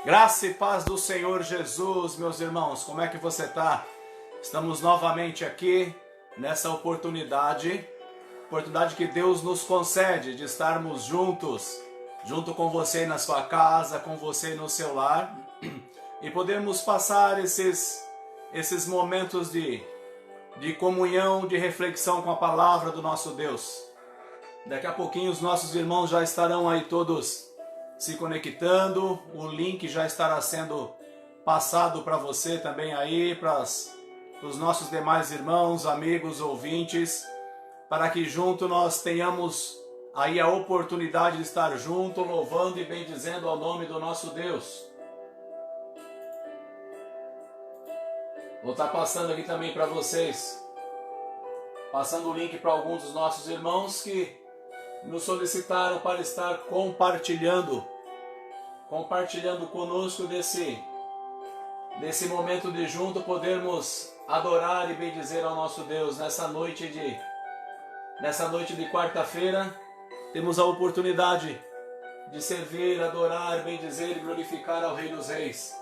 Graça e paz do Senhor Jesus, meus irmãos, como é que você está? Estamos novamente aqui nessa oportunidade que Deus nos concede de estarmos juntos, junto com você na sua casa, com você no seu lar, e podermos passar esses momentos de comunhão, de reflexão com a palavra do nosso Deus. Daqui a pouquinho os nossos irmãos já estarão aí todos se conectando, o link já estará sendo passado para você também aí, para os nossos demais irmãos, amigos, ouvintes, para que junto nós tenhamos aí a oportunidade de estar junto, louvando e bendizendo ao nome do nosso Deus. Vou estar passando aqui também para vocês, passando o link para alguns dos nossos irmãos que nos solicitaram para estar compartilhando conosco desse momento de junto podermos adorar e bendizer ao nosso Deus nessa noite de quarta-feira. Temos a oportunidade de servir, adorar, bendizer e glorificar ao Rei dos Reis,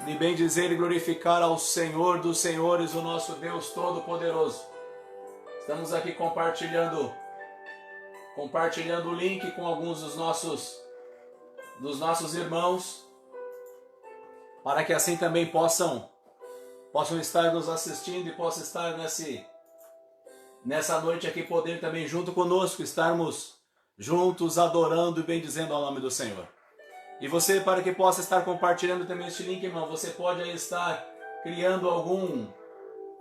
de bendizer e glorificar ao Senhor dos Senhores, o nosso Deus Todo-Poderoso. Estamos aqui compartilhando o link com alguns dos nossos irmãos, para que assim também possam estar nos assistindo e possam estar nessa noite aqui, poder também junto conosco, estarmos juntos adorando e bendizendo ao nome do Senhor. E você, para que possa estar compartilhando também este link, irmão, você pode aí estar criando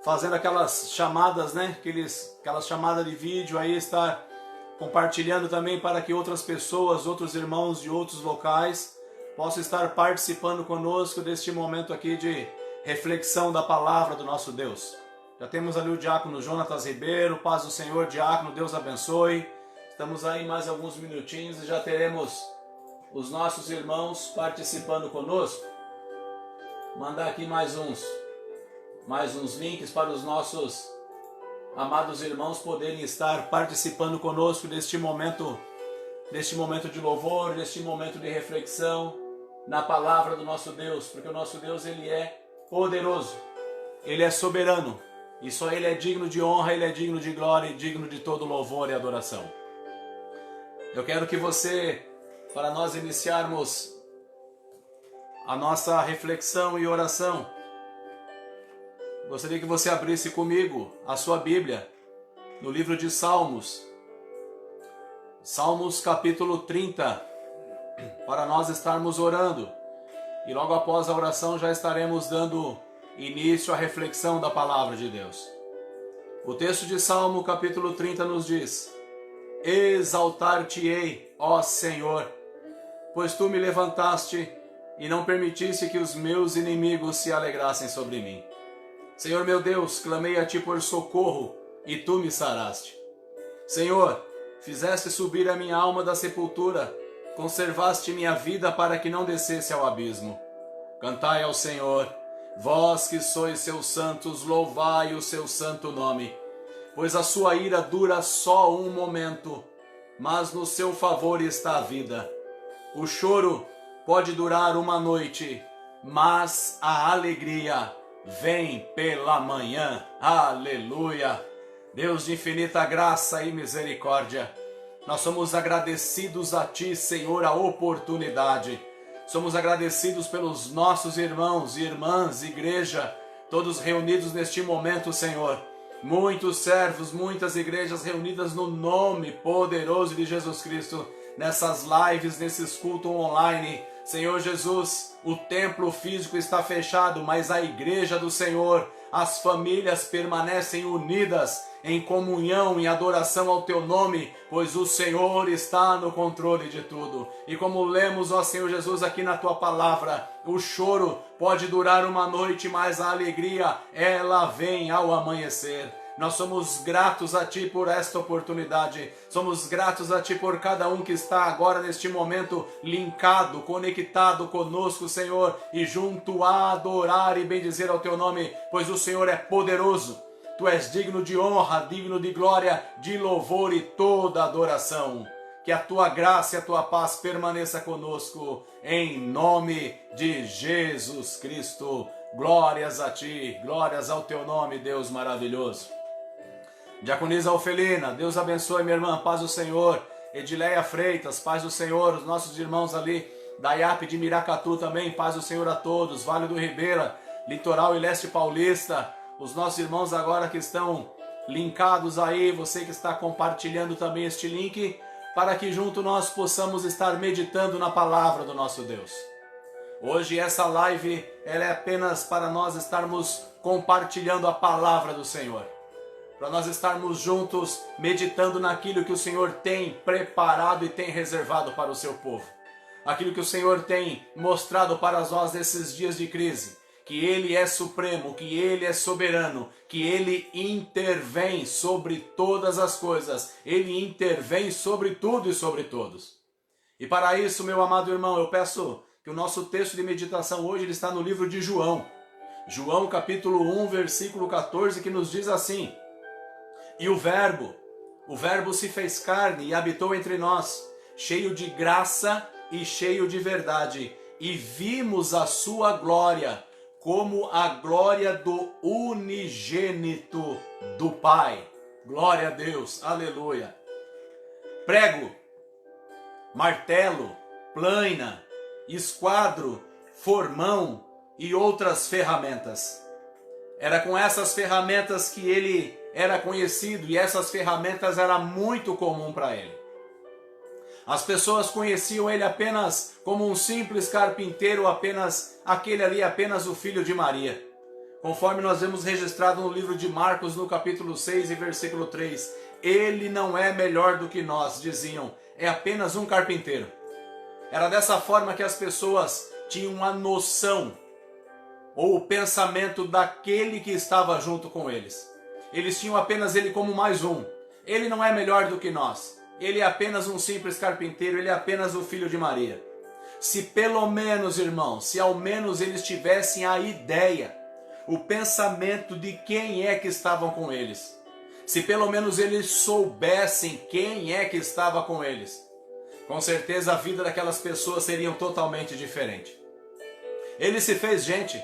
fazendo aquelas chamadas, né? Aquelas chamadas de vídeo aí, estar compartilhando também para que outras pessoas, outros irmãos de outros locais possam estar participando conosco deste momento aqui de reflexão da palavra do nosso Deus. Já temos ali o diácono Jonatas Ribeiro, paz do Senhor, diácono, Deus abençoe. Estamos aí mais alguns minutinhos e já teremos os nossos irmãos participando conosco. Mandar aqui mais uns links para os nossos amados irmãos poderem estar participando conosco deste momento de louvor, deste momento de reflexão na palavra do nosso Deus, porque o nosso Deus, ele é poderoso, ele é soberano, e só ele é digno de honra, ele é digno de glória e digno de todo louvor e adoração. Eu quero que você, para nós iniciarmos a nossa reflexão e oração, gostaria que você abrisse comigo a sua Bíblia no livro de Salmos, capítulo 30, para nós estarmos orando. E logo após a oração já estaremos dando início à reflexão da palavra de Deus. O texto de Salmo capítulo 30 nos diz: Exaltar-te-ei, ó Senhor, pois tu me levantaste e não permitiste que os meus inimigos se alegrassem sobre mim. Senhor meu Deus, clamei a ti por socorro, e tu me saraste. Senhor, fizeste subir a minha alma da sepultura, conservaste minha vida para que não descesse ao abismo. Cantai ao Senhor, vós que sois seus santos, louvai o seu santo nome, pois a sua ira dura só um momento, mas no seu favor está a vida. O choro pode durar uma noite, mas a alegria vem pela manhã. Aleluia! Deus de infinita graça e misericórdia, nós somos agradecidos a Ti, Senhor, a oportunidade. Somos agradecidos pelos nossos irmãos e irmãs, igreja, todos reunidos neste momento, Senhor. Muitos servos, muitas igrejas reunidas no nome poderoso de Jesus Cristo, nessas lives, nesses cultos online. Senhor Jesus, o templo físico está fechado, mas a igreja do Senhor, as famílias permanecem unidas em comunhão, em adoração ao Teu nome, pois o Senhor está no controle de tudo. E como lemos, ó Senhor Jesus, aqui na Tua palavra, o choro pode durar uma noite, mas a alegria, ela vem ao amanhecer. Nós somos gratos a Ti por esta oportunidade. Somos gratos a Ti por cada um que está agora neste momento linkado, conectado conosco, Senhor, e junto a adorar e bendizer ao Teu nome, pois o Senhor é poderoso. Tu és digno de honra, digno de glória, de louvor e toda adoração. Que a tua graça e a tua paz permaneça conosco, em nome de Jesus Cristo. Glórias a ti, glórias ao teu nome, Deus maravilhoso. Diaconisa Ofelina, Deus abençoe minha irmã, paz do Senhor. Edileia Freitas, paz do Senhor. Os nossos irmãos ali da IAP de Miracatu também, paz do Senhor a todos. Vale do Ribeira, Litoral e Leste Paulista. Os nossos irmãos agora que estão linkados aí, você que está compartilhando também este link, para que junto nós possamos estar meditando na palavra do nosso Deus. Hoje essa live ela é apenas para nós estarmos compartilhando a palavra do Senhor. Para nós estarmos juntos meditando naquilo que o Senhor tem preparado e tem reservado para o seu povo. Aquilo que o Senhor tem mostrado para nós nesses dias de crise. Que Ele é supremo, que Ele é soberano, que Ele intervém sobre todas as coisas. Ele intervém sobre tudo e sobre todos. E para isso, meu amado irmão, eu peço que o nosso texto de meditação hoje ele está no livro de João. João capítulo 1, versículo 14, que nos diz assim: E o verbo se fez carne e habitou entre nós, cheio de graça e cheio de verdade, e vimos a sua glória, como a glória do unigênito do Pai. Glória a Deus, aleluia. Prego, martelo, plaina, esquadro, formão e outras ferramentas. Era com essas ferramentas que ele era conhecido, e essas ferramentas eram muito comum para ele. As pessoas conheciam ele apenas como um simples carpinteiro, apenas o filho de Maria. Conforme nós vemos registrado no livro de Marcos, no capítulo 6 e versículo 3. Ele não é melhor do que nós, diziam, é apenas um carpinteiro. Era dessa forma que as pessoas tinham a noção ou o pensamento daquele que estava junto com eles. Eles tinham apenas ele como mais um. Ele não é melhor do que nós. Ele é apenas um simples carpinteiro, ele é apenas o filho de Maria. Se pelo menos, irmãos, se ao menos eles tivessem a ideia, o pensamento de quem é que estavam com eles. Se pelo menos eles soubessem quem é que estava com eles. Com certeza a vida daquelas pessoas seria totalmente diferente. Ele se fez gente.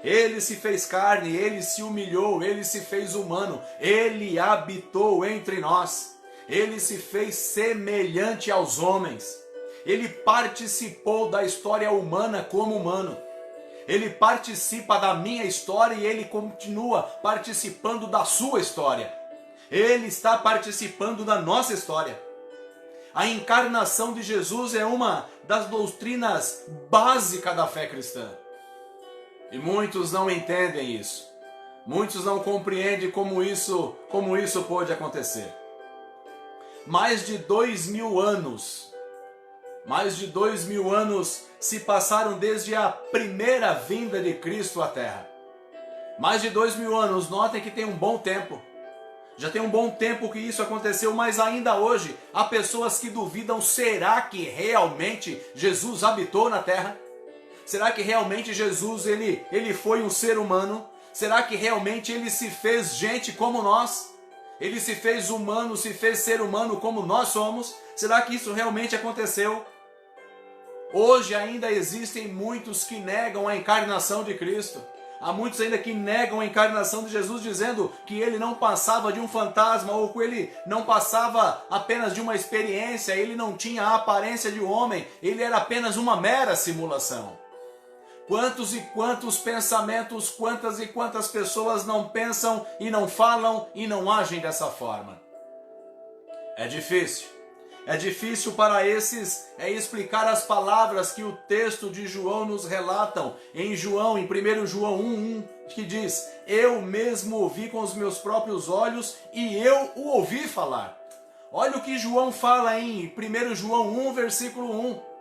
Ele se fez carne, ele se humilhou, ele se fez humano. Ele habitou entre nós. Ele se fez semelhante aos homens. Ele participou da história humana como humano. Ele participa da minha história e ele continua participando da sua história. Ele está participando da nossa história. A encarnação de Jesus é uma das doutrinas básicas da fé cristã. E muitos não entendem isso. Muitos não compreendem como isso pode acontecer. Mais de 2000 anos se passaram desde a primeira vinda de Cristo à Terra. Mais de 2000 anos, notem que tem um bom tempo. Já tem um bom tempo que isso aconteceu, mas ainda hoje há pessoas que duvidam, será que realmente Jesus habitou na Terra? Será que realmente Jesus ele foi um ser humano? Será que realmente ele se fez gente como nós? Ele se fez humano, se fez ser humano como nós somos? Será que isso realmente aconteceu? Hoje ainda existem muitos que negam a encarnação de Cristo. Há muitos ainda que negam a encarnação de Jesus, dizendo que ele não passava de um fantasma, ou que ele não passava apenas de uma experiência, ele não tinha a aparência de homem, ele era apenas uma mera simulação. Quantos e quantos pensamentos, quantas e quantas pessoas não pensam e não falam e não agem dessa forma? É difícil para esses explicar as palavras que o texto de João nos relatam. Em 1 João 1:1, que diz: eu mesmo ouvi com os meus próprios olhos e eu o ouvi falar. Olha o que João fala em 1 João 1, versículo 1.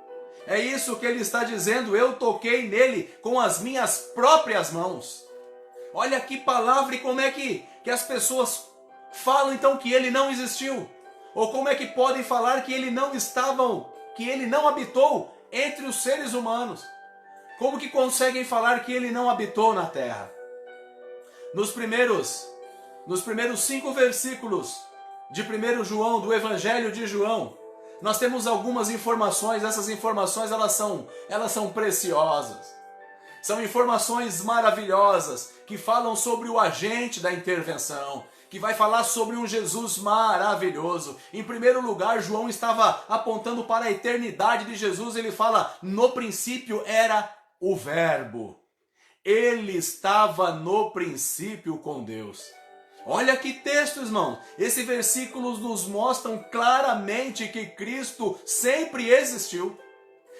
É isso que ele está dizendo, eu toquei nele com as minhas próprias mãos. Olha que palavra, e como é que as pessoas falam então que ele não existiu? Ou como é que podem falar que ele não habitou entre os seres humanos? Como que conseguem falar que ele não habitou na terra? Nos primeiros 5 versículos de 1 João, do Evangelho de João, nós temos algumas informações, essas informações elas são preciosas. São informações maravilhosas que falam sobre o agente da intervenção, que vai falar sobre um Jesus maravilhoso. Em primeiro lugar, João estava apontando para a eternidade de Jesus. Ele fala: no princípio era o Verbo. Ele estava no princípio com Deus. Olha que texto, irmão. Esses versículos nos mostram claramente que Cristo sempre existiu.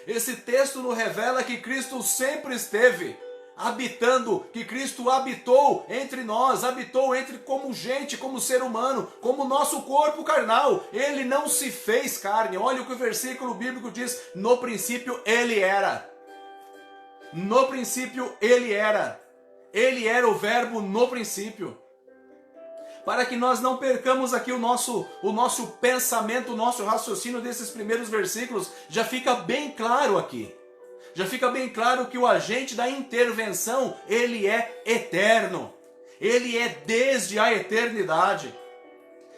Esse texto nos revela que Cristo sempre esteve habitando, que Cristo habitou entre nós, habitou entre como gente, como ser humano, como nosso corpo carnal. Ele não se fez carne. Olha o que o versículo bíblico diz: no princípio ele era. No princípio ele era. Ele era o Verbo no princípio. Para que nós não percamos aqui o nosso pensamento, o nosso raciocínio desses primeiros versículos, já fica bem claro aqui. Já fica bem claro que o agente da intervenção, ele é eterno. Ele é desde a eternidade.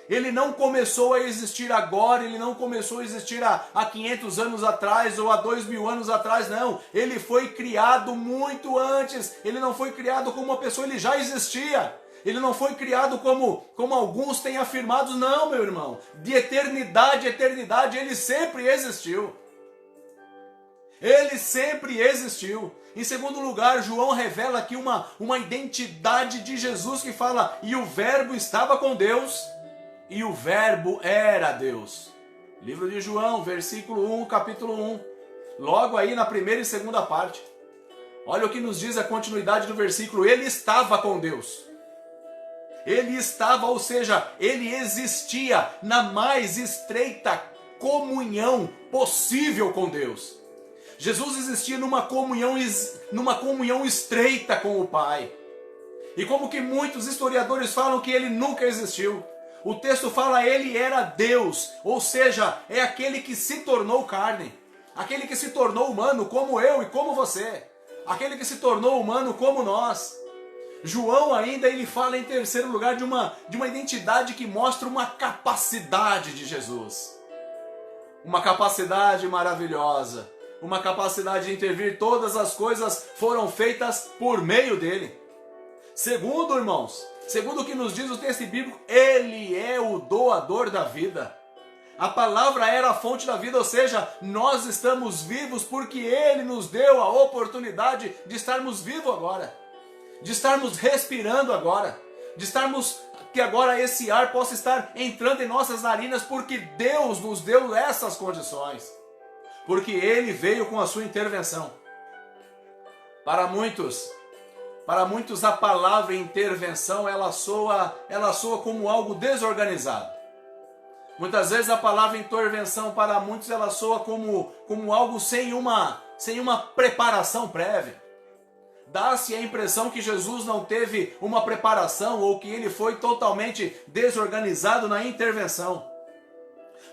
Ele não começou a existir agora, ele não começou a existir há 500 anos atrás ou há 2000 anos atrás, não. Ele foi criado muito antes. Ele não foi criado como uma pessoa, ele já existia. Ele não foi criado como alguns têm afirmado, não, meu irmão. De eternidade a eternidade, ele sempre existiu. Ele sempre existiu. Em segundo lugar, João revela aqui uma identidade de Jesus que fala: e o Verbo estava com Deus, e o Verbo era Deus. Livro de João, versículo 1, capítulo 1. Logo aí na primeira e segunda parte. Olha o que nos diz a continuidade do versículo: ele estava com Deus. Ele estava, ou seja, ele existia na mais estreita comunhão possível com Deus. Jesus existia numa comunhão estreita com o Pai. E como que muitos historiadores falam que ele nunca existiu. O texto fala: ele era Deus, ou seja, é aquele que se tornou carne. Aquele que se tornou humano como eu e como você. Aquele que se tornou humano como nós. João ainda ele fala em terceiro lugar de uma identidade que mostra uma capacidade de Jesus. Uma capacidade maravilhosa. Uma capacidade de intervir. Todas as coisas foram feitas por meio dele. Segundo, irmãos, segundo o que nos diz o texto bíblico, ele é o doador da vida. A palavra era a fonte da vida, ou seja, nós estamos vivos porque ele nos deu a oportunidade de estarmos vivos agora. De estarmos respirando agora, de estarmos, que agora esse ar possa estar entrando em nossas narinas, porque Deus nos deu essas condições, porque Ele veio com a sua intervenção. Para muitos a palavra intervenção, ela soa como algo desorganizado. Muitas vezes a palavra intervenção para muitos ela soa como algo sem uma preparação prévia. Dá-se a impressão que Jesus não teve uma preparação ou que ele foi totalmente desorganizado na intervenção.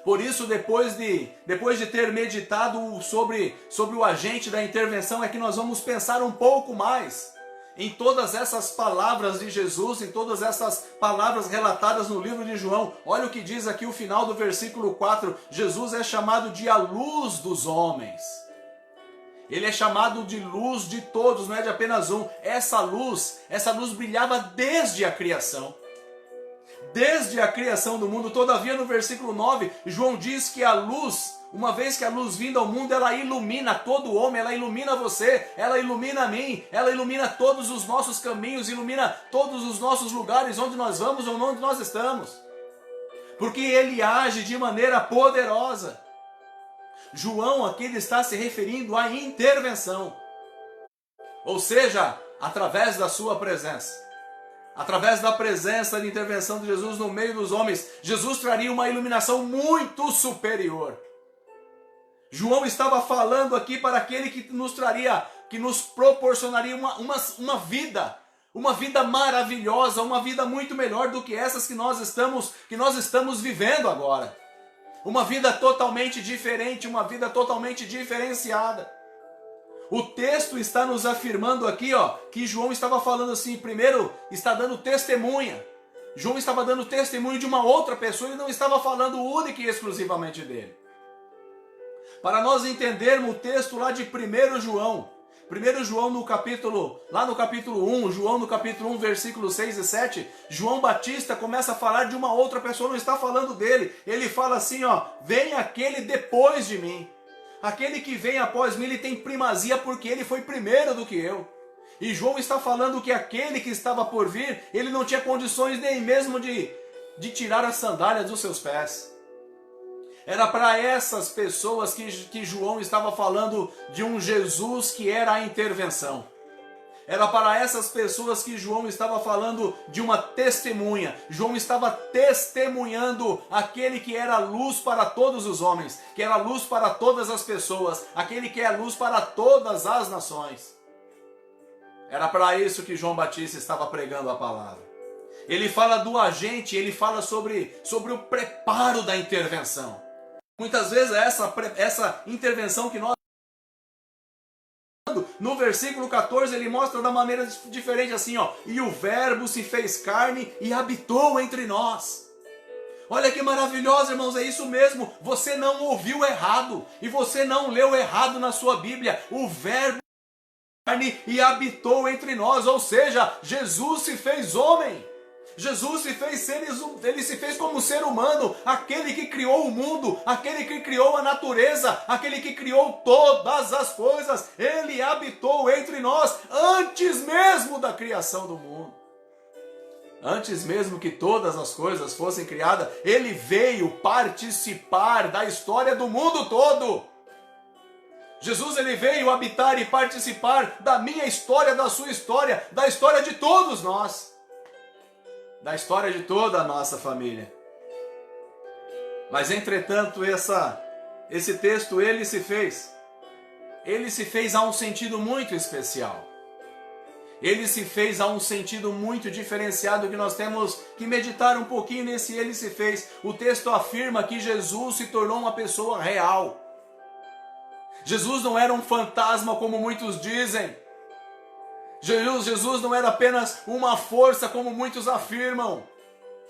Por isso, depois de ter meditado sobre o agente da intervenção, é que nós vamos pensar um pouco mais em todas essas palavras de Jesus, em todas essas palavras relatadas no livro de João. Olha o que diz aqui o final do versículo 4. Jesus é chamado de a luz dos homens. Ele é chamado de luz de todos, não é de apenas um. Essa luz brilhava desde a criação. Desde a criação do mundo. Todavia, no versículo 9, João diz que a luz, uma vez que a luz vinda ao mundo, ela ilumina todo homem, ela ilumina você, ela ilumina a mim, ela ilumina todos os nossos caminhos, ilumina todos os nossos lugares onde nós vamos ou onde nós estamos. Porque ele age de maneira poderosa. João aqui ele está se referindo à intervenção. Ou seja, através da sua presença. Através da presença de intervenção de Jesus no meio dos homens, Jesus traria uma iluminação muito superior. João estava falando aqui para aquele que nos proporcionaria uma vida maravilhosa, uma vida muito melhor do que essas que nós estamos vivendo agora. Uma vida totalmente diferente, uma vida totalmente diferenciada. O texto está nos afirmando aqui, que João estava falando assim, primeiro está dando testemunha. João estava dando testemunho de uma outra pessoa e não estava falando única e exclusivamente dele. Para nós entendermos o texto lá de 1 João. 1 João lá no capítulo 1, João no capítulo 1, versículos 6 e 7, João Batista começa a falar de uma outra pessoa, não está falando dele. Ele fala assim, ó, vem aquele depois de mim. Aquele que vem após mim, ele tem primazia porque ele foi primeiro do que eu. E João está falando que aquele que estava por vir, ele não tinha condições nem mesmo de tirar as sandálias dos seus pés. Era para essas pessoas que João estava falando de um Jesus que era a intervenção. Era para essas pessoas que João estava falando de uma testemunha. João estava testemunhando aquele que era luz para todos os homens, que era luz para todas as pessoas, aquele que é luz para todas as nações. Era para isso que João Batista estava pregando a palavra. Ele fala do agente, ele fala sobre o preparo da intervenção. Muitas vezes essa intervenção que nós... No versículo 14 ele mostra da maneira diferente assim, ó. E o verbo se fez carne e habitou entre nós. Olha que maravilhoso, irmãos, é isso mesmo. Você não ouviu errado. E você não leu errado na sua Bíblia. O verbo se fez carne e habitou entre nós. Ou seja, Jesus se fez homem. Jesus se fez ele se fez como ser humano, aquele que criou o mundo, aquele que criou a natureza, aquele que criou todas as coisas. Ele habitou entre nós antes mesmo da criação do mundo. Antes mesmo que todas as coisas fossem criadas, ele veio participar da história do mundo todo. Jesus, ele veio habitar e participar da minha história, da sua história, da história de todos nós. Da história de toda a nossa família. Mas entretanto, esse texto, ele se fez a um sentido muito especial. Ele se fez a um sentido muito diferenciado que nós temos que meditar um pouquinho nesse ele se fez. O texto afirma que Jesus se tornou uma pessoa real. Jesus não era um fantasma como muitos dizem. Jesus não era apenas uma força como muitos afirmam.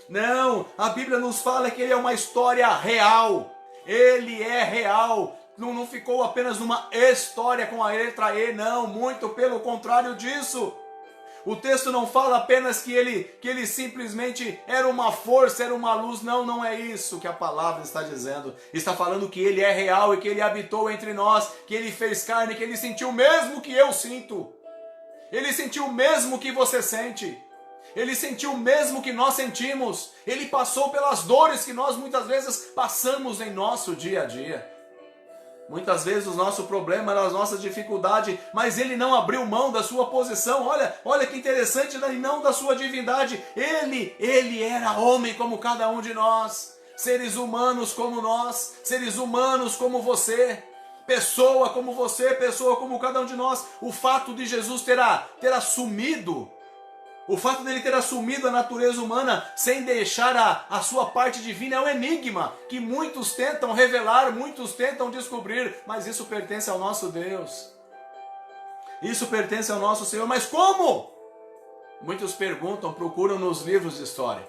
Não, a Bíblia nos fala que ele é uma história real. Ele é real. Não ficou apenas uma história com a letra E, não, muito pelo contrário disso. O texto não fala apenas que ele simplesmente era uma força, era uma luz. Não, não é isso que a palavra está dizendo. Está falando que ele é real e que ele habitou entre nós, que ele fez carne, que ele sentiu o mesmo que eu sinto. Ele sentiu o mesmo que você sente. Ele sentiu o mesmo que nós sentimos. Ele passou pelas dores que nós muitas vezes passamos em nosso dia a dia. Muitas vezes o nosso problema era a nossa dificuldade, mas ele não abriu mão da sua posição. Olha que interessante, e não da sua divindade. Ele era homem como cada um de nós. Seres humanos como nós. Seres humanos como você. Pessoa como você, pessoa como cada um de nós. O fato de Jesus ter assumido, o fato dele ter assumido a natureza humana sem deixar a sua parte divina é um enigma que muitos tentam revelar, muitos tentam descobrir, mas isso pertence ao nosso Deus. Isso pertence ao nosso Senhor. Mas como? Muitos perguntam, procuram nos livros de história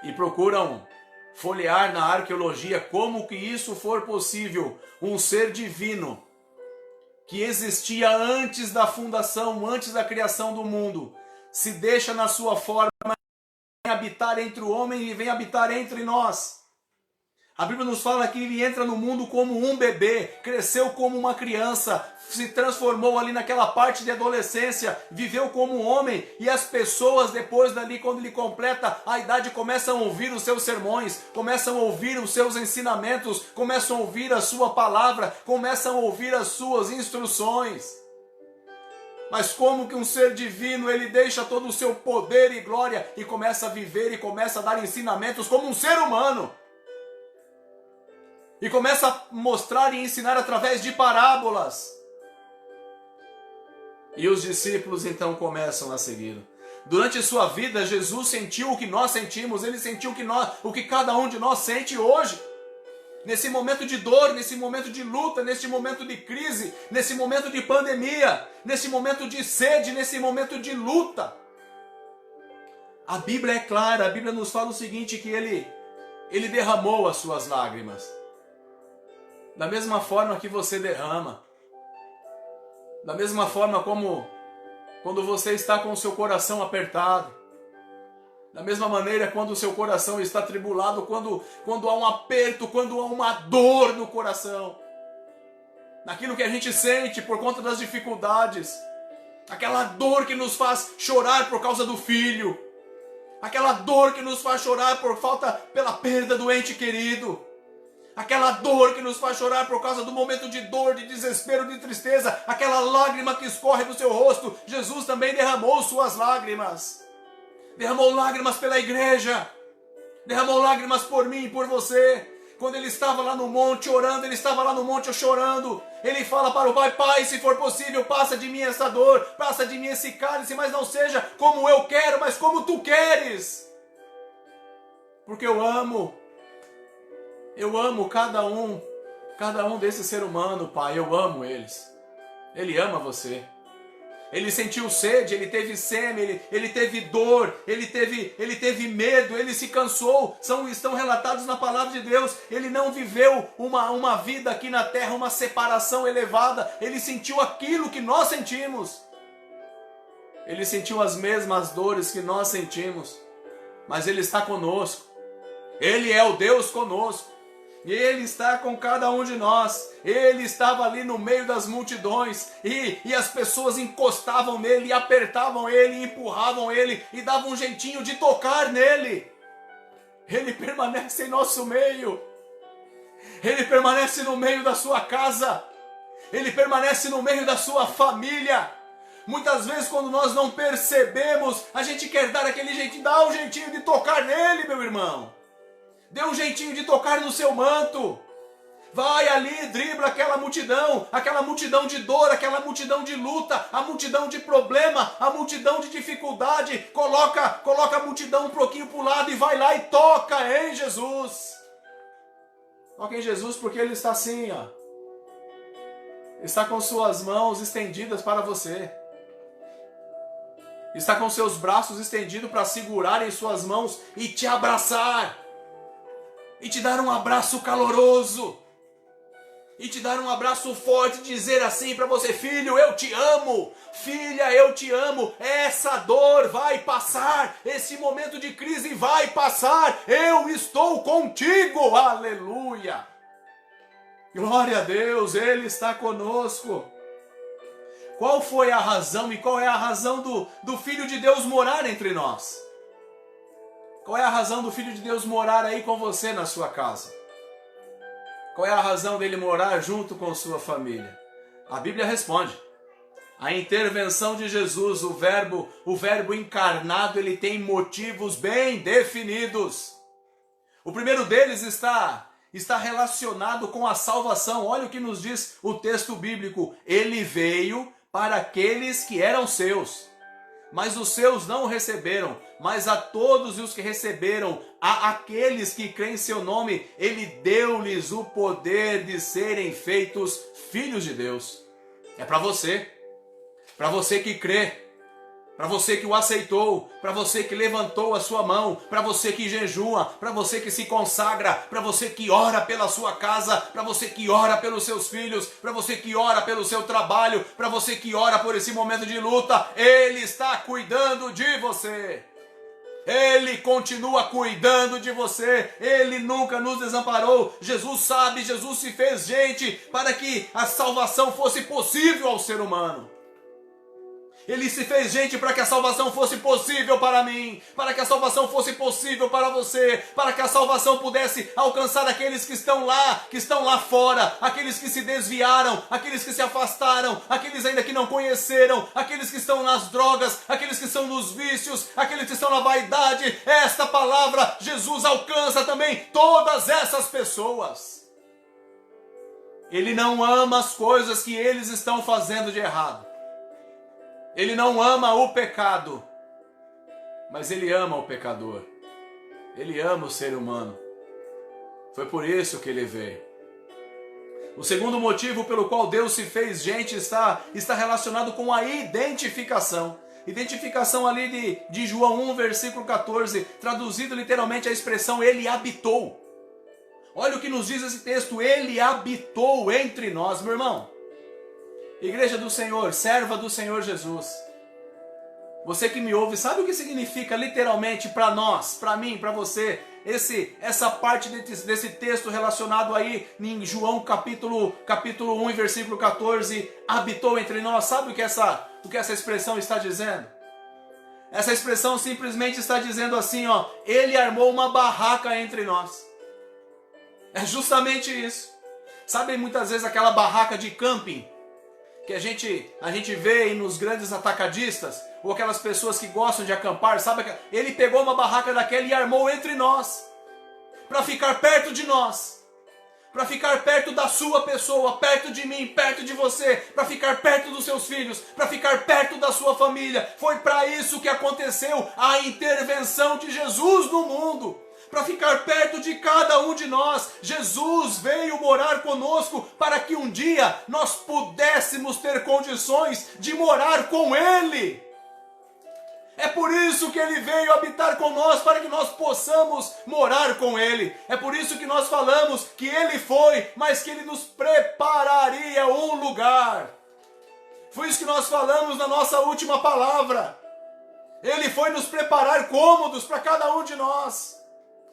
e procuram folhear na arqueologia como que isso for possível. Um ser divino que existia antes da fundação, antes da criação do mundo, se deixa na sua forma, vem habitar entre o homem e vem habitar entre nós. A Bíblia nos fala que ele entra no mundo como um bebê, cresceu como uma criança, se transformou ali naquela parte de adolescência, viveu como um homem, e as pessoas depois dali, quando ele completa a idade, começam a ouvir os seus sermões, começam a ouvir os seus ensinamentos, começam a ouvir a sua palavra, começam a ouvir as suas instruções. Mas como que um ser divino, ele deixa todo o seu poder e glória e começa a viver e começa a dar ensinamentos como um ser humano? E começa a mostrar e ensinar através de parábolas. E os discípulos então começam a segui-lo. Durante sua vida, Jesus sentiu o que nós sentimos. Ele sentiu o que cada um de nós sente hoje. Nesse momento de dor, nesse momento de luta, nesse momento de crise, nesse momento de pandemia, nesse momento de sede, nesse momento de luta. A Bíblia é clara, a Bíblia nos fala o seguinte, que ele derramou as suas lágrimas. Da mesma forma que você derrama. Da mesma forma como quando você está com o seu coração apertado. Da mesma maneira quando o seu coração está atribulado, quando há um aperto, quando há uma dor no coração. Naquilo que a gente sente por conta das dificuldades. Aquela dor que nos faz chorar por causa do filho. Aquela dor que nos faz chorar pela perda do ente querido. Aquela dor que nos faz chorar por causa do momento de dor, de desespero, de tristeza. Aquela lágrima que escorre do seu rosto. Jesus também derramou suas lágrimas. Derramou lágrimas pela igreja. Derramou lágrimas por mim e por você. Quando ele estava lá no monte orando, ele estava lá no monte chorando. Ele fala para o Pai: Pai, se for possível, passa de mim essa dor, passa de mim esse cálice, mas não seja como eu quero, mas como tu queres. Porque eu amo cada um desse ser humano, Pai, eu amo eles. Ele ama você. Ele sentiu sede, ele teve seme, ele teve dor, ele teve medo, ele se cansou. Estão relatados na palavra de Deus. Ele não viveu uma vida aqui na terra, uma separação elevada. Ele sentiu aquilo que nós sentimos. Ele sentiu as mesmas dores que nós sentimos. Mas Ele está conosco. Ele é o Deus conosco. Ele está com cada um de nós. Ele estava ali no meio das multidões e as pessoas encostavam nele, e apertavam ele, e empurravam ele e davam um jeitinho de tocar nele. Ele permanece em nosso meio. Ele permanece no meio da sua casa. Ele permanece no meio da sua família. Muitas vezes, quando nós não percebemos, a gente quer dar aquele jeitinho, dá um jeitinho de tocar nele, meu irmão. Dê um jeitinho de tocar no seu manto. Vai ali, dribla aquela multidão de dor, aquela multidão de luta, a multidão de problema, a multidão de dificuldade. Coloca a multidão um pouquinho para o lado e vai lá e toca em Jesus. Toca em Jesus, porque Ele está assim, ó. Está com suas mãos estendidas para você. Está com seus braços estendidos para segurar em suas mãos e te abraçar. E te dar um abraço caloroso. E te dar um abraço forte, dizer assim para você: filho, eu te amo. Filha, eu te amo. Essa dor vai passar. Esse momento de crise vai passar. Eu estou contigo. Aleluia. Glória a Deus, Ele está conosco. Qual foi a razão e qual é a razão do Filho de Deus morar entre nós? Qual é a razão do Filho de Deus morar aí com você na sua casa? Qual é a razão dele morar junto com sua família? A Bíblia responde. A intervenção de Jesus, o verbo encarnado, ele tem motivos bem definidos. O primeiro deles está relacionado com a salvação. Olha o que nos diz o texto bíblico. Ele veio para aqueles que eram seus, mas os seus não o receberam. Mas a todos os que receberam, a aqueles que creem em seu nome, Ele deu-lhes o poder de serem feitos filhos de Deus. É para você que crê, para você que o aceitou, para você que levantou a sua mão, para você que jejua, para você que se consagra, para você que ora pela sua casa, para você que ora pelos seus filhos, para você que ora pelo seu trabalho, para você que ora por esse momento de luta. Ele está cuidando de você. Ele continua cuidando de você. Ele nunca nos desamparou. Jesus sabe, Jesus se fez gente para que a salvação fosse possível ao ser humano. Ele se fez gente para que a salvação fosse possível para mim, para que a salvação fosse possível para você, para que a salvação pudesse alcançar aqueles que estão lá fora, aqueles que se desviaram, aqueles que se afastaram, aqueles ainda que não conheceram, aqueles que estão nas drogas, aqueles que estão nos vícios, aqueles que estão na vaidade. Esta palavra, Jesus alcança também todas essas pessoas. Ele não ama as coisas que eles estão fazendo de errado. Ele não ama o pecado, mas Ele ama o pecador. Ele ama o ser humano. Foi por isso que Ele veio. O segundo motivo pelo qual Deus se fez gente está relacionado com a identificação. Identificação ali de João 1, versículo 14, traduzido literalmente a expressão Ele habitou. Olha o que nos diz esse texto, ele habitou entre nós, meu irmão. Igreja do Senhor, serva do Senhor Jesus. Você que me ouve, sabe o que significa literalmente para nós, para mim, para você, essa parte desse texto relacionado aí em João capítulo 1 e versículo 14, habitou entre nós? Sabe o que essa expressão está dizendo? Essa expressão simplesmente está dizendo assim, ó, ele armou uma barraca entre nós. É justamente isso. Sabe muitas vezes aquela barraca de camping que a gente vê aí nos grandes atacadistas, ou aquelas pessoas que gostam de acampar, sabe? Ele pegou uma barraca daquela e armou entre nós, para ficar perto de nós, para ficar perto da sua pessoa, perto de mim, perto de você, para ficar perto dos seus filhos, para ficar perto da sua família. Foi para isso que aconteceu a intervenção de Jesus no mundo. Para ficar perto de cada um de nós. Jesus veio morar conosco para que um dia nós pudéssemos ter condições de morar com Ele. É por isso que Ele veio habitar conosco, para que nós possamos morar com Ele. É por isso que nós falamos que Ele foi, mas que Ele nos prepararia um lugar. Foi isso que nós falamos na nossa última palavra. Ele foi nos preparar cômodos para cada um de nós.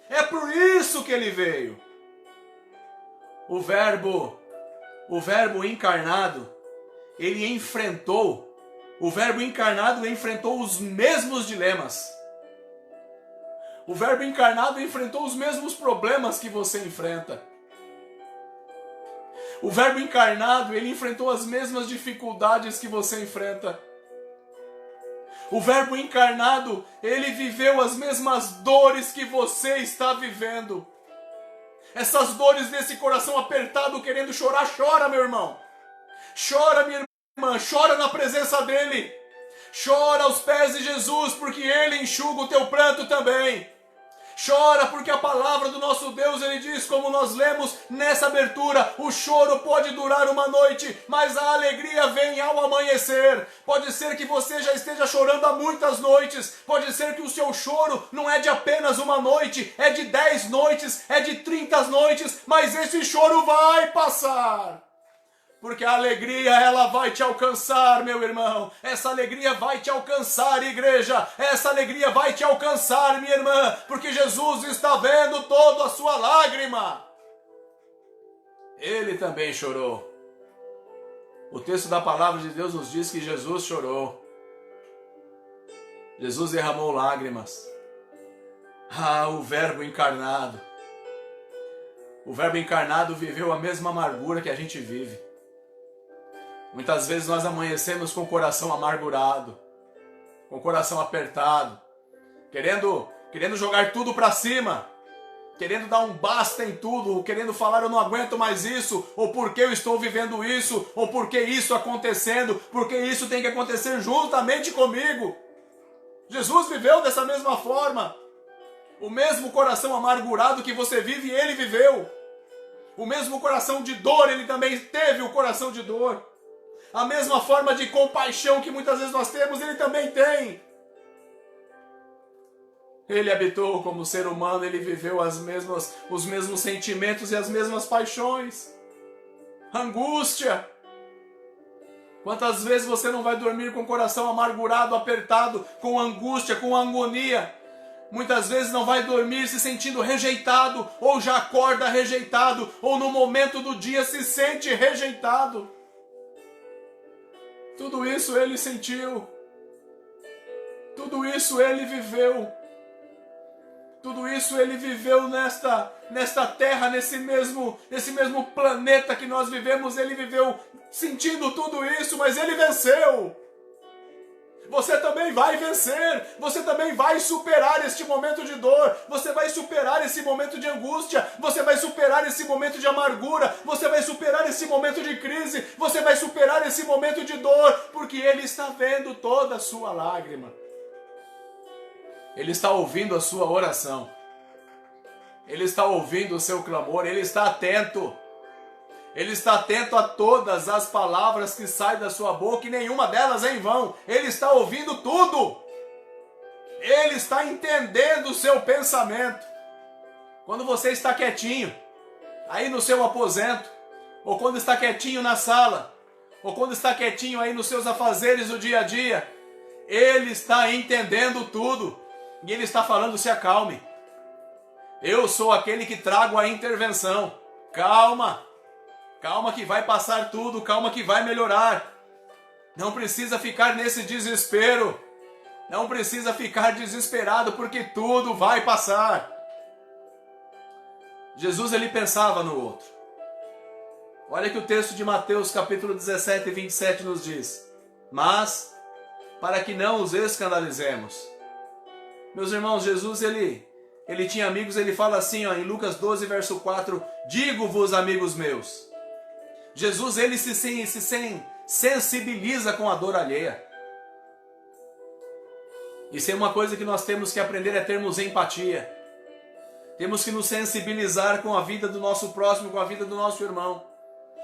É por isso que Ele veio. O verbo encarnado, Ele enfrentou os mesmos dilemas. O verbo encarnado enfrentou os mesmos problemas que você enfrenta. O verbo encarnado, ele enfrentou as mesmas dificuldades que você enfrenta. O verbo encarnado, ele viveu as mesmas dores que você está vivendo. Essas dores desse coração apertado, querendo chorar, chora, meu irmão. Chora, minha irmã, chora na presença dele. Chora aos pés de Jesus, porque ele enxuga o teu pranto também. Chora porque a palavra do nosso Deus, ele diz, como nós lemos nessa abertura, o choro pode durar uma noite, mas a alegria vem ao amanhecer. Pode ser que você já esteja chorando há muitas noites, pode ser que o seu choro não é de apenas uma noite, é de 10 noites, é de 30 noites, mas esse choro vai passar. Porque a alegria, ela vai te alcançar, meu irmão. Essa alegria vai te alcançar, igreja. Essa alegria vai te alcançar, minha irmã. Porque Jesus está vendo toda a sua lágrima. Ele também chorou. O texto da palavra de Deus nos diz que Jesus chorou. Jesus derramou lágrimas. Ah, o verbo encarnado. O verbo encarnado viveu a mesma amargura que a gente vive. Muitas vezes nós amanhecemos com o coração amargurado, com o coração apertado, querendo jogar tudo para cima, querendo dar um basta em tudo, querendo falar eu não aguento mais isso, ou porque eu estou vivendo isso, ou porque isso acontecendo, porque isso tem que acontecer juntamente comigo. Jesus viveu dessa mesma forma. O mesmo coração amargurado que você vive, ele viveu. O mesmo coração de dor, ele também teve o coração de dor. A mesma forma de compaixão que muitas vezes nós temos, ele também tem. Ele habitou como ser humano, ele viveu os mesmos sentimentos e as mesmas paixões. Angústia. Quantas vezes você não vai dormir com o coração amargurado, apertado, com angústia, com agonia? Muitas vezes não vai dormir se sentindo rejeitado, ou já acorda rejeitado, ou no momento do dia se sente rejeitado. Tudo isso ele sentiu. Tudo isso ele viveu. Tudo isso ele viveu nesta terra, nesse mesmo planeta que nós vivemos. Ele viveu sentindo tudo isso, mas ele venceu. Você também vai vencer, você também vai superar este momento de dor, você vai superar esse momento de angústia, você vai superar esse momento de amargura, você vai superar esse momento de crise, você vai superar esse momento de dor, porque Ele está vendo toda a sua lágrima. Ele está ouvindo a sua oração, Ele está ouvindo o seu clamor, Ele está atento. Ele está atento a todas as palavras que saem da sua boca e nenhuma delas é em vão. Ele está ouvindo tudo. Ele está entendendo o seu pensamento. Quando você está quietinho, aí no seu aposento, ou quando está quietinho na sala, ou quando está quietinho aí nos seus afazeres do dia a dia, Ele está entendendo tudo e Ele está falando: se acalme. Eu sou aquele que trago a intervenção. Calma, calma que vai passar tudo, calma que vai melhorar. Não precisa ficar nesse desespero, não precisa ficar desesperado, porque tudo vai passar. Jesus, ele pensava no outro. Olha que o texto de Mateus capítulo 17 e 27 nos diz: mas, para que não os escandalizemos. Meus irmãos, Jesus, ele tinha amigos, ele fala assim, em Lucas 12, verso 4, digo-vos, amigos meus. Jesus, ele se sensibiliza com a dor alheia. Isso é uma coisa que nós temos que aprender, é termos empatia. Temos que nos sensibilizar com a vida do nosso próximo, com a vida do nosso irmão.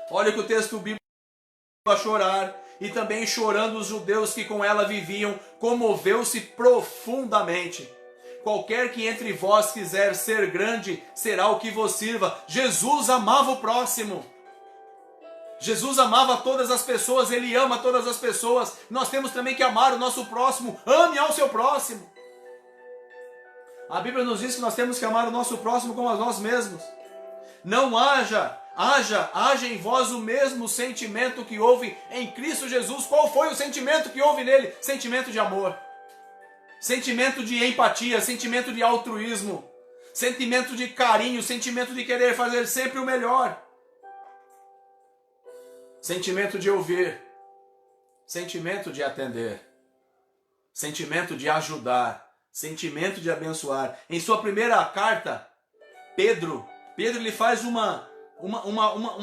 Olha que o texto bíblico a chorar, e também chorando os judeus que com ela viviam, comoveu-se profundamente. Qualquer que entre vós quiser ser grande, será o que vos sirva. Jesus amava o próximo. Jesus amava todas as pessoas, Ele ama todas as pessoas. Nós temos também que amar o nosso próximo. Ame ao seu próximo. A Bíblia nos diz que nós temos que amar o nosso próximo como a nós mesmos. Não haja em vós o mesmo sentimento que houve em Cristo Jesus. Qual foi o sentimento que houve nele? Sentimento de amor. Sentimento de empatia, sentimento de altruísmo, sentimento de carinho, sentimento de querer fazer sempre o melhor. Sentimento de ouvir, sentimento de atender, sentimento de ajudar, sentimento de abençoar. Em sua primeira carta, Pedro ele faz uma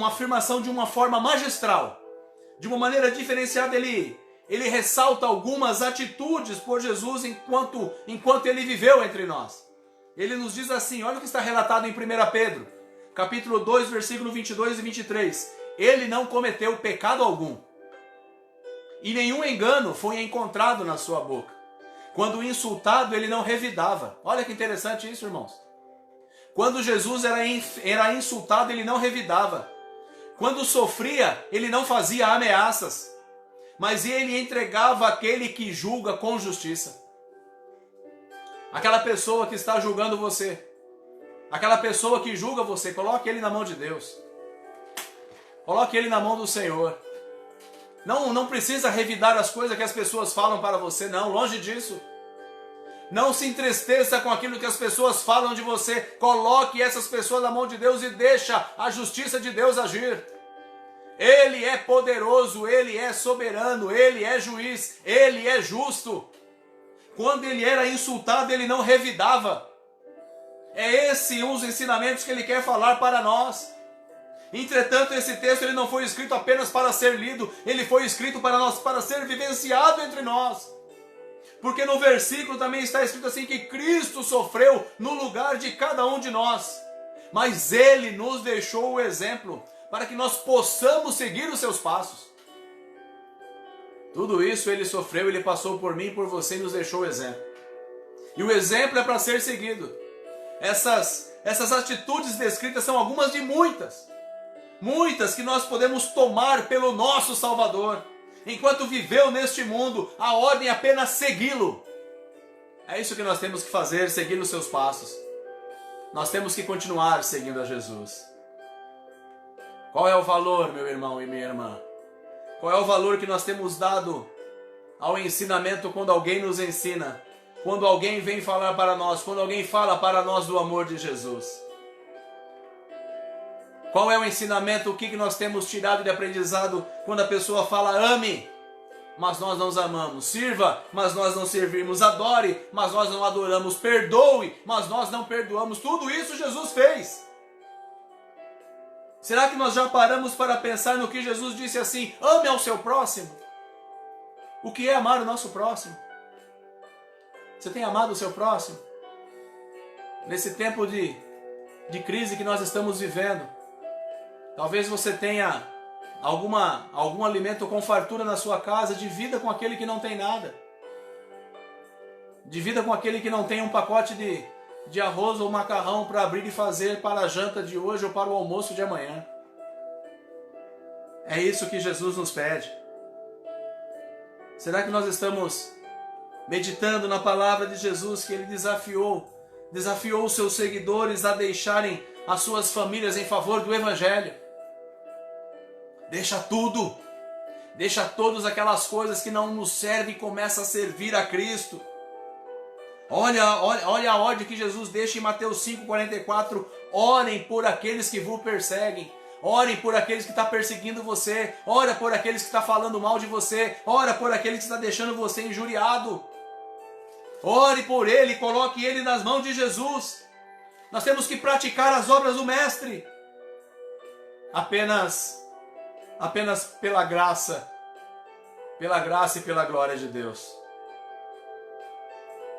afirmação de uma forma magistral, de uma maneira diferenciada. Ele ressalta algumas atitudes por Jesus enquanto ele viveu entre nós. Ele nos diz assim, olha o que está relatado em 1 Pedro, capítulo 2, versículo 22 e 23. Ele não cometeu pecado algum, e nenhum engano foi encontrado na sua boca. Quando insultado, ele não revidava. Olha que interessante isso, irmãos. Quando Jesus era insultado, ele não revidava. Quando sofria, ele não fazia ameaças, mas ele entregava aquele que julga com justiça. Aquela pessoa que está julgando você, aquela pessoa que julga você, coloque ele na mão de Deus. Coloque ele na mão do Senhor. Não precisa revidar as coisas que as pessoas falam para você, não, longe disso. Não se entristeça com aquilo que as pessoas falam de você. Coloque essas pessoas na mão de Deus e deixa a justiça de Deus agir. Ele é poderoso, Ele é soberano, Ele é juiz, Ele é justo. Quando ele era insultado, ele não revidava. É esse os ensinamentos que ele quer falar para nós. Entretanto, esse texto ele não foi escrito apenas para ser lido, ele foi escrito para ser vivenciado entre nós. Porque no versículo também está escrito assim que Cristo sofreu no lugar de cada um de nós. Mas Ele nos deixou o exemplo para que nós possamos seguir os seus passos. Tudo isso Ele sofreu, Ele passou por mim e por você e nos deixou o exemplo. E o exemplo é para ser seguido. Essas atitudes descritas são algumas de muitas. Muitas que nós podemos tomar pelo nosso Salvador. Enquanto viveu neste mundo, a ordem é apenas segui-lo. É isso que nós temos que fazer, seguir os seus passos. Nós temos que continuar seguindo a Jesus. Qual é o valor, meu irmão e minha irmã? Qual é o valor que nós temos dado ao ensinamento quando alguém nos ensina? Quando alguém vem falar para nós, quando alguém fala para nós do amor de Jesus? Qual é o ensinamento, o que nós temos tirado de aprendizado quando a pessoa fala ame, mas nós não amamos, sirva, mas nós não servimos, adore, mas nós não adoramos, perdoe, mas nós não perdoamos? Tudo isso Jesus fez. Será que nós já paramos para pensar no que Jesus disse assim, ame ao seu próximo? O que é amar o nosso próximo? Você tem amado o seu próximo? Nesse tempo de crise que nós estamos vivendo, talvez você tenha algum alimento com fartura na sua casa, divida com aquele que não tem nada. Divida com aquele que não tem um pacote de arroz ou macarrão para abrir e fazer para a janta de hoje ou para o almoço de amanhã. É isso que Jesus nos pede. Será que nós estamos meditando na palavra de Jesus que ele desafiou os seus seguidores a deixarem as suas famílias em favor do Evangelho? Deixa tudo. Deixa todas aquelas coisas que não nos servem e começa a servir a Cristo. Olha a ordem que Jesus deixa em Mateus 5,44. Orem por aqueles que vos perseguem. Orem por aqueles que estão perseguindo você. Ora por aqueles que estão falando mal de você. Ora por aqueles que estão deixando você injuriado. Ore por ele, coloque ele nas mãos de Jesus. Nós temos que praticar as obras do Mestre. Apenas pela graça e pela glória de Deus.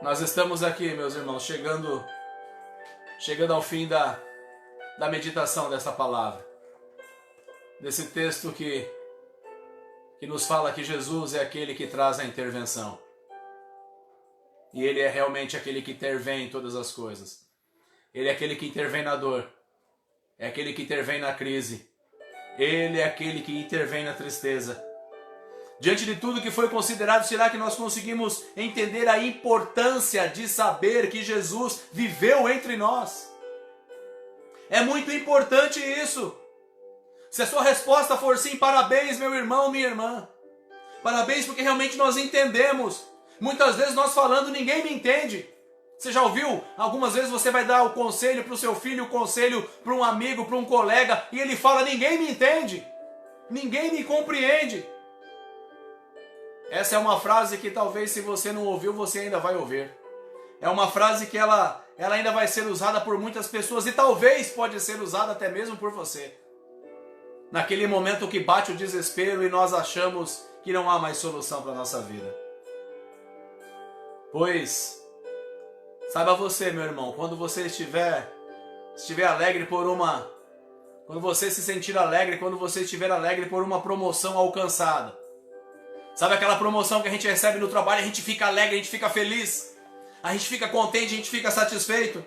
Nós estamos aqui, meus irmãos, chegando ao fim da meditação dessa palavra. Desse texto que nos fala que Jesus é aquele que traz a intervenção. E Ele é realmente aquele que intervém em todas as coisas. Ele é aquele que intervém na dor. É aquele que intervém na crise. Ele é aquele que intervém na tristeza. Diante de tudo que foi considerado, será que nós conseguimos entender a importância de saber que Jesus viveu entre nós? É muito importante isso. Se a sua resposta for sim, parabéns, meu irmão, minha irmã. Parabéns, porque realmente nós entendemos. Muitas vezes nós falando, ninguém me entende. Você já ouviu? Algumas vezes você vai dar o conselho para o seu filho, o conselho para um amigo, para um colega, e ele fala, ninguém me entende. Ninguém me compreende. Essa é uma frase que talvez se você não ouviu, você ainda vai ouvir. É uma frase que ela ainda vai ser usada por muitas pessoas e talvez pode ser usada até mesmo por você. Naquele momento que bate o desespero e nós achamos que não há mais solução para a nossa vida. Pois, saiba você, meu irmão, quando você estiver alegre quando você se sentir alegre, quando você estiver alegre por uma promoção alcançada. Sabe aquela promoção que a gente recebe no trabalho, a gente fica alegre, a gente fica feliz, a gente fica contente, a gente fica satisfeito?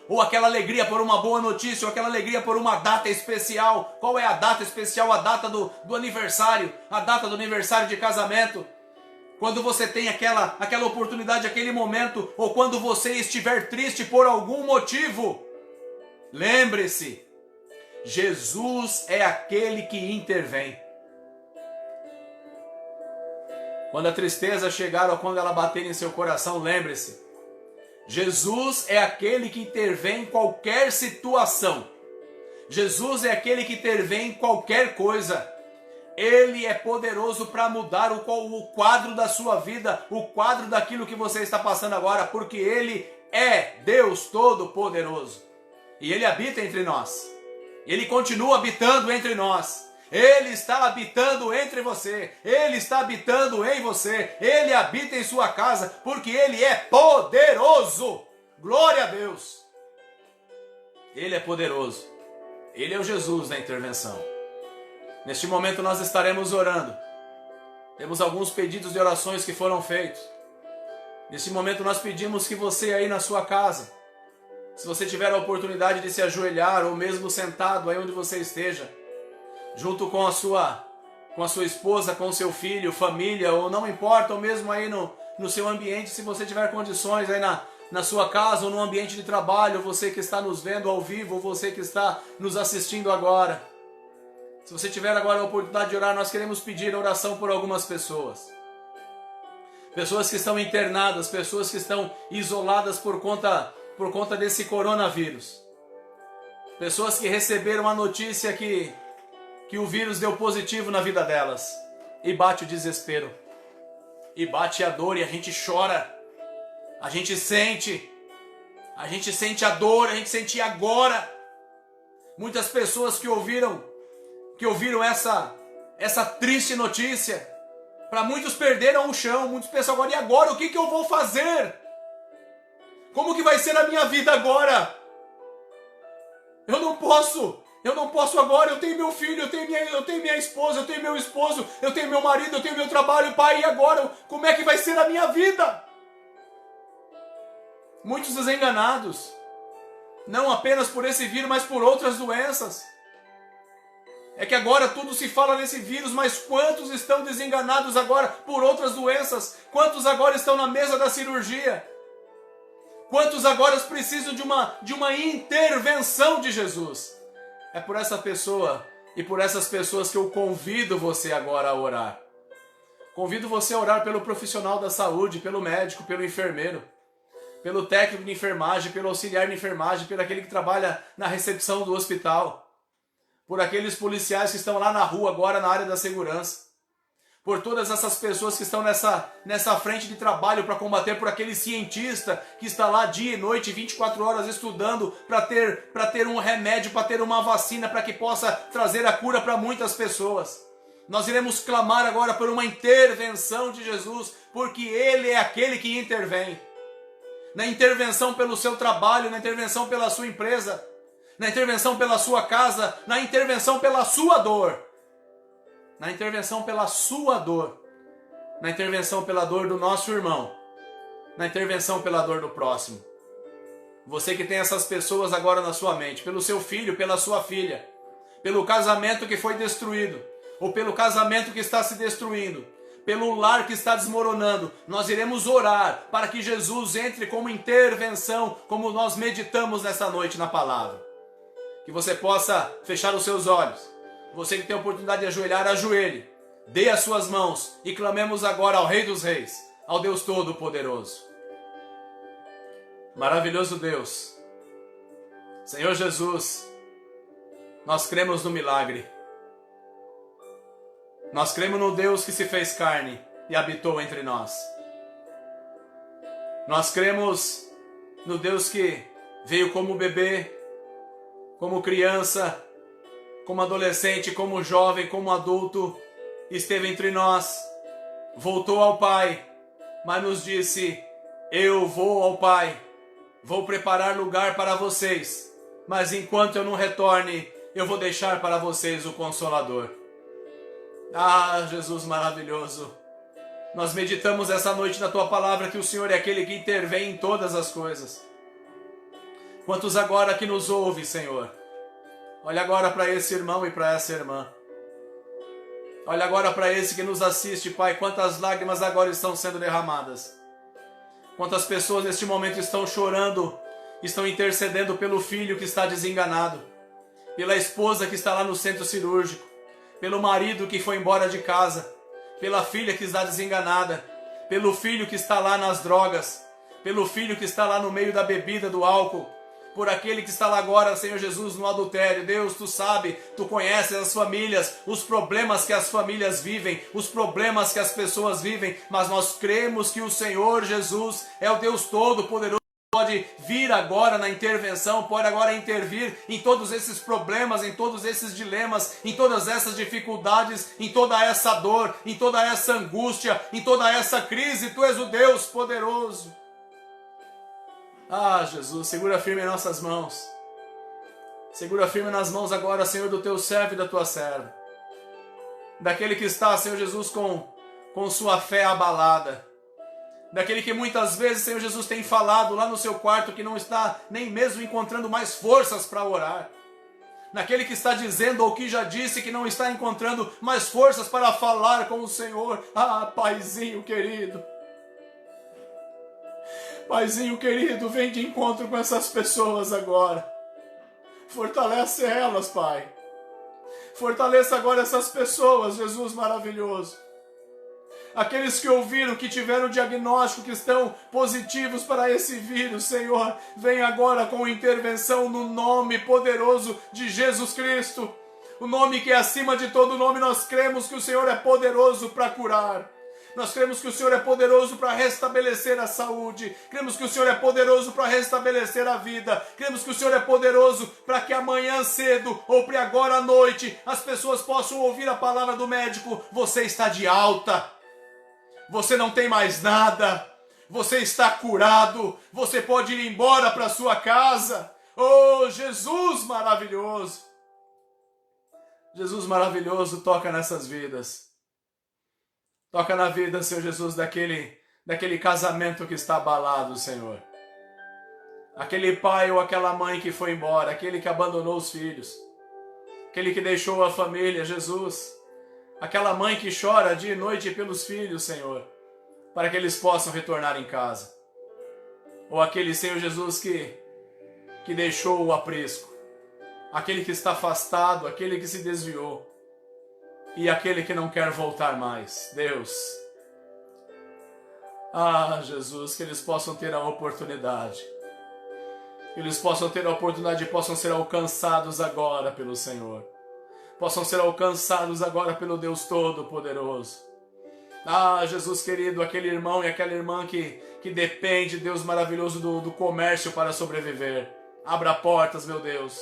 Ou aquela alegria por uma boa notícia, ou aquela alegria por uma data especial. Qual é a data especial? A data do aniversário, a data do aniversário de casamento. Quando você tem aquela oportunidade, aquele momento, ou quando você estiver triste por algum motivo, lembre-se, Jesus é aquele que intervém. Quando a tristeza chegar ou quando ela bater em seu coração, lembre-se, Jesus é aquele que intervém em qualquer situação. Jesus é aquele que intervém em qualquer coisa. Ele é poderoso para mudar o quadro da sua vida, o quadro daquilo que você está passando agora, porque Ele é Deus Todo-Poderoso. E Ele habita entre nós. Ele continua habitando entre nós. Ele está habitando entre você. Ele está habitando em você. Ele habita em sua casa, porque Ele é poderoso. Glória a Deus. Ele é poderoso. Ele é o Jesus da intervenção. Neste momento nós estaremos orando. Temos alguns pedidos de orações que foram feitos. Neste momento nós pedimos que você aí na sua casa, se você tiver a oportunidade de se ajoelhar ou mesmo sentado aí onde você esteja, junto com a sua esposa, com o seu filho, família, ou não importa, ou mesmo aí no seu ambiente, se você tiver condições aí na sua casa ou no ambiente de trabalho, você que está nos vendo ao vivo, ou você que está nos assistindo agora. Se você tiver agora a oportunidade de orar, nós queremos pedir oração por algumas pessoas. Pessoas que estão internadas, pessoas que estão isoladas por conta desse coronavírus. Pessoas que receberam a notícia que o vírus deu positivo na vida delas. E bate o desespero. E bate a dor e a gente chora. A gente sente a dor, a gente sente agora. Muitas pessoas que ouviram essa triste notícia, para muitos perderam o chão, muitos pensam agora, e agora o que eu vou fazer? Como que vai ser a minha vida agora? Eu não posso agora, eu tenho meu filho, eu tenho minha esposa, eu tenho meu esposo, eu tenho meu marido, eu tenho meu trabalho, pai, e agora? Como é que vai ser a minha vida? Muitos desenganados, não apenas por esse vírus, mas por outras doenças. É que agora tudo se fala nesse vírus, mas quantos estão desenganados agora por outras doenças? Quantos agora estão na mesa da cirurgia? Quantos agora precisam de uma intervenção de Jesus? É por essa pessoa e por essas pessoas que eu convido você agora a orar. Convido você a orar pelo profissional da saúde, pelo médico, pelo enfermeiro, pelo técnico de enfermagem, pelo auxiliar de enfermagem, pelo aquele que trabalha na recepção do hospital, por aqueles policiais que estão lá na rua agora na área da segurança, por todas essas pessoas que estão nessa frente de trabalho para combater, por aquele cientista que está lá dia e noite, 24 horas estudando para ter um remédio, para ter uma vacina, para que possa trazer a cura para muitas pessoas. Nós iremos clamar agora por uma intervenção de Jesus, porque Ele é aquele que intervém. Na intervenção pelo seu trabalho, na intervenção pela sua empresa, na intervenção pela sua casa, na intervenção pela sua dor. Na intervenção pela sua dor, na intervenção pela dor do nosso irmão, na intervenção pela dor do próximo. Você que tem essas pessoas agora na sua mente, pelo seu filho, pela sua filha, pelo casamento que foi destruído, ou pelo casamento que está se destruindo, pelo lar que está desmoronando, nós iremos orar para que Jesus entre como intervenção, como nós meditamos nessa noite na palavra. Que você possa fechar os seus olhos. Você que tem a oportunidade de ajoelhar, ajoelhe. Dê as suas mãos e clamemos agora ao Rei dos Reis, ao Deus Todo-Poderoso. Maravilhoso Deus, Senhor Jesus, nós cremos no milagre. Nós cremos no Deus que se fez carne e habitou entre nós. Nós cremos no Deus que veio como bebê, como criança, como adolescente, como jovem, como adulto, esteve entre nós, voltou ao Pai, mas nos disse: eu vou ao Pai, vou preparar lugar para vocês, mas enquanto eu não retorne, eu vou deixar para vocês o Consolador. Ah, Jesus maravilhoso, nós meditamos essa noite na Tua Palavra que o Senhor é aquele que intervém em todas as coisas. Quantos agora que nos ouve, Senhor? Olha agora para esse irmão e para essa irmã. Olha agora para esse que nos assiste, Pai. Quantas lágrimas agora estão sendo derramadas. Quantas pessoas neste momento estão chorando, estão intercedendo pelo filho que está desenganado, pela esposa que está lá no centro cirúrgico, pelo marido que foi embora de casa, pela filha que está desenganada, pelo filho que está lá nas drogas, pelo filho que está lá no meio da bebida, do álcool, por aquele que está lá agora, Senhor Jesus, no adultério. Deus, Tu sabe, Tu conheces as famílias, os problemas que as famílias vivem, os problemas que as pessoas vivem, mas nós cremos que o Senhor Jesus é o Deus Todo-Poderoso, pode vir agora na intervenção, pode agora intervir em todos esses problemas, em todos esses dilemas, em todas essas dificuldades, em toda essa dor, em toda essa angústia, em toda essa crise. Tu és o Deus poderoso. Ah, Jesus, segura firme em nossas mãos. Segura firme nas mãos agora, Senhor, do Teu servo e da Tua serva. Daquele que está, Senhor Jesus, com sua fé abalada. Daquele que muitas vezes, Senhor Jesus, tem falado lá no seu quarto que não está nem mesmo encontrando mais forças para orar. Naquele que está dizendo ou que já disse que não está encontrando mais forças para falar com o Senhor. Ah, Paizinho querido. Paizinho querido, vem de encontro com essas pessoas agora. Fortalece elas, Pai. Fortaleça agora essas pessoas, Jesus maravilhoso. Aqueles que ouviram, que tiveram diagnóstico, que estão positivos para esse vírus, Senhor, vem agora com intervenção no nome poderoso de Jesus Cristo. O nome que é acima de todo nome. Nós cremos que o Senhor é poderoso para curar. Nós cremos que o Senhor é poderoso para restabelecer a saúde. Cremos que o Senhor é poderoso para restabelecer a vida. Cremos que o Senhor é poderoso para que amanhã cedo ou para agora à noite as pessoas possam ouvir a palavra do médico: você está de alta. Você não tem mais nada. Você está curado. Você pode ir embora para sua casa. Oh, Jesus maravilhoso. Jesus maravilhoso, toca nessas vidas. Toca na vida, Senhor Jesus, daquele casamento que está abalado, Senhor. Aquele pai ou aquela mãe que foi embora, aquele que abandonou os filhos, aquele que deixou a família, Jesus. Aquela mãe que chora dia e noite pelos filhos, Senhor, para que eles possam retornar em casa. Ou aquele, Senhor Jesus, que deixou o aprisco, aquele que está afastado, aquele que se desviou, e aquele que não quer voltar mais. Deus, Jesus, que eles possam ter a oportunidade, que eles possam ter a oportunidade e possam ser alcançados agora pelo Senhor, possam ser alcançados agora pelo Deus Todo-Poderoso. Jesus querido, aquele irmão e aquela irmã que depende, Deus maravilhoso, do comércio para sobreviver. Abra portas, meu Deus.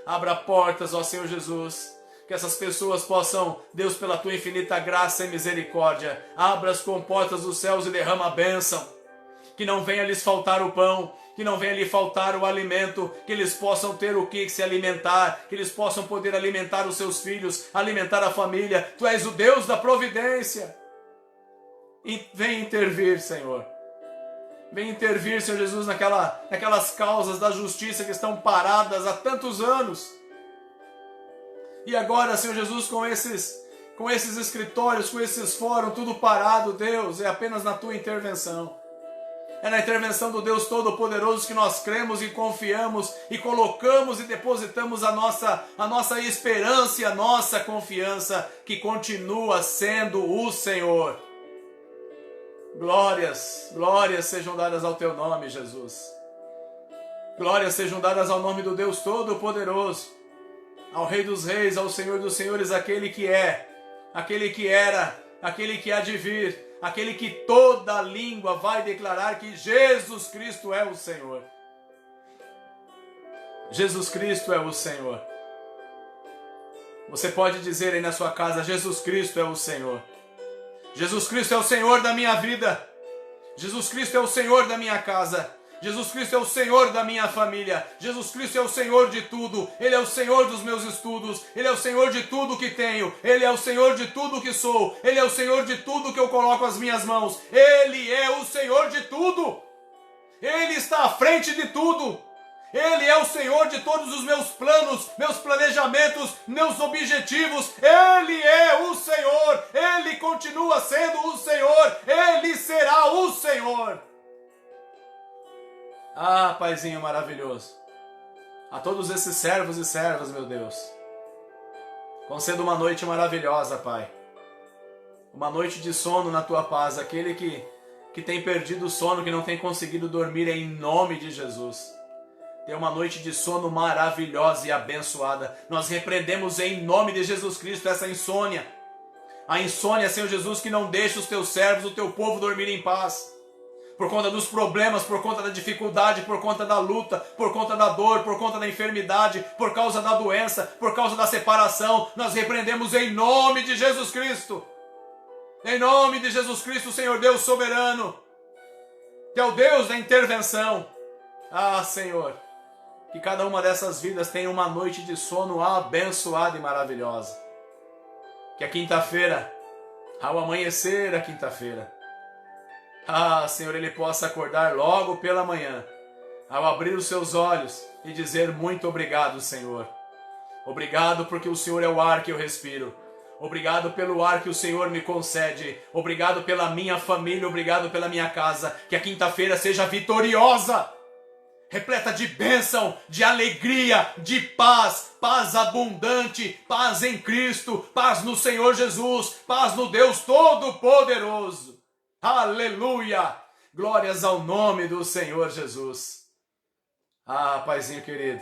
Abra portas, ó Senhor Jesus. Que essas pessoas possam, Deus, pela tua infinita graça e misericórdia, abra as comportas dos céus e derrama a bênção. Que não venha lhes faltar o pão, que não venha lhe faltar o alimento, que eles possam ter o que se alimentar, que eles possam poder alimentar os seus filhos, alimentar a família. Tu és o Deus da providência. E vem intervir, Senhor. Vem intervir, Senhor Jesus, naquelas causas da justiça que estão paradas há tantos anos. E agora, Senhor Jesus, com esses escritórios, com esses fóruns, tudo parado, Deus, é apenas na tua intervenção. É na intervenção do Deus Todo-Poderoso que nós cremos e confiamos e colocamos e depositamos a nossa esperança e a nossa confiança, que continua sendo o Senhor. Glórias, glórias sejam dadas ao teu nome, Jesus. Glórias sejam dadas ao nome do Deus Todo-Poderoso, ao Rei dos Reis, ao Senhor dos Senhores, aquele que é, aquele que era, aquele que há de vir, aquele que toda língua vai declarar que Jesus Cristo é o Senhor. Jesus Cristo é o Senhor. Você pode dizer aí na sua casa: Jesus Cristo é o Senhor. Jesus Cristo é o Senhor da minha vida. Jesus Cristo é o Senhor da minha casa. Jesus Cristo é o Senhor da minha família. Jesus Cristo é o Senhor de tudo. Ele é o Senhor dos meus estudos. Ele é o Senhor de tudo que tenho. Ele é o Senhor de tudo que sou. Ele é o Senhor de tudo que eu coloco as minhas mãos. Ele é o Senhor de tudo. Ele está à frente de tudo. Ele é o Senhor de todos os meus planos, meus planejamentos, meus objetivos. Ele é o Senhor. Ele continua sendo o Senhor. Ele será o Senhor. Paizinho maravilhoso, a todos esses servos e servas, meu Deus, conceda uma noite maravilhosa, Pai. Uma noite de sono na Tua paz. Aquele que tem perdido o sono, que não tem conseguido dormir, em nome de Jesus, tenha uma noite de sono maravilhosa e abençoada. Nós repreendemos em nome de Jesus Cristo essa insônia. A insônia, Senhor Jesus, que não deixa os Teus servos, o Teu povo dormir em paz. Por conta dos problemas, por conta da dificuldade, por conta da luta, por conta da dor, por conta da enfermidade, por causa da doença, por causa da separação, nós repreendemos em nome de Jesus Cristo. Em nome de Jesus Cristo, Senhor Deus soberano, que é o Deus da intervenção. Senhor, que cada uma dessas vidas tenha uma noite de sono abençoada e maravilhosa. Que a quinta-feira, ao amanhecer a quinta-feira, Senhor, ele possa acordar logo pela manhã, ao abrir os seus olhos e dizer: muito obrigado, Senhor. Obrigado porque o Senhor é o ar que eu respiro. Obrigado pelo ar que o Senhor me concede. Obrigado pela minha família, obrigado pela minha casa. Que a quinta-feira seja vitoriosa, repleta de bênção, de alegria, de paz, paz abundante, paz em Cristo, paz no Senhor Jesus, paz no Deus Todo-Poderoso. Aleluia! Glórias ao nome do Senhor Jesus. Paizinho querido,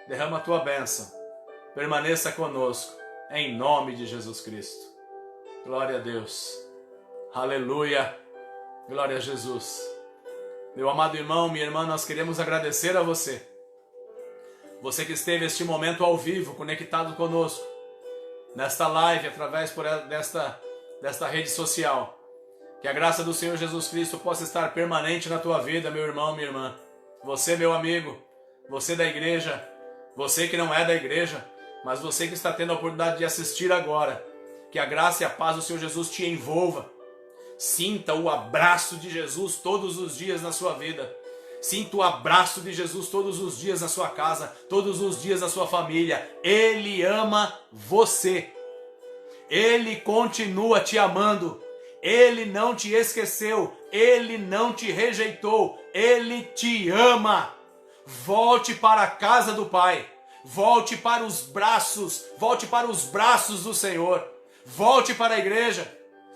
derrama a tua bênção, permaneça conosco, em nome de Jesus Cristo. Glória a Deus. Aleluia! Glória a Jesus. Meu amado irmão, minha irmã, nós queremos agradecer a você. Você que esteve este momento ao vivo, conectado conosco, nesta live, através desta rede social. Que a graça do Senhor Jesus Cristo possa estar permanente na tua vida, meu irmão, minha irmã. Você, meu amigo, você da igreja, você que não é da igreja, mas você que está tendo a oportunidade de assistir agora. Que a graça e a paz do Senhor Jesus te envolva. Sinta o abraço de Jesus todos os dias na sua vida. Sinta o abraço de Jesus todos os dias na sua casa, todos os dias na sua família. Ele ama você. Ele continua te amando. Ele não te esqueceu. Ele não te rejeitou. Ele te ama. Volte para a casa do Pai. Volte para os braços do Senhor. Volte para a igreja.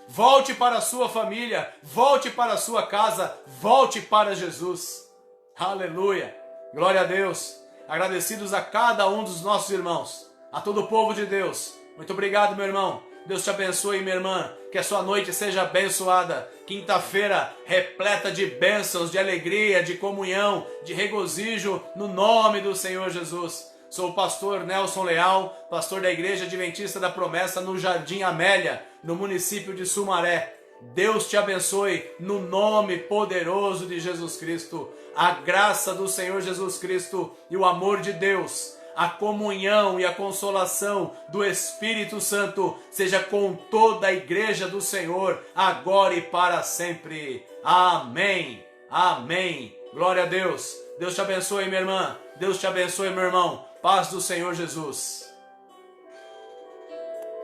Volte para a sua família. Volte para a sua casa. Volte para Jesus. Aleluia. Glória a Deus. Agradecidos a cada um dos nossos irmãos. A todo o povo de Deus. Muito obrigado, meu irmão. Deus te abençoe, minha irmã. Que a sua noite seja abençoada. Quinta-feira repleta de bênçãos, de alegria, de comunhão, de regozijo, no nome do Senhor Jesus. Sou o pastor Nelson Leal, pastor da Igreja Adventista da Promessa no Jardim Amélia, no município de Sumaré. Deus te abençoe no nome poderoso de Jesus Cristo. A graça do Senhor Jesus Cristo e o amor de Deus, a comunhão e a consolação do Espírito Santo seja com toda a igreja do Senhor, agora e para sempre. Amém. Amém. Glória a Deus. Deus te abençoe, minha irmã. Deus te abençoe, meu irmão. Paz do Senhor Jesus.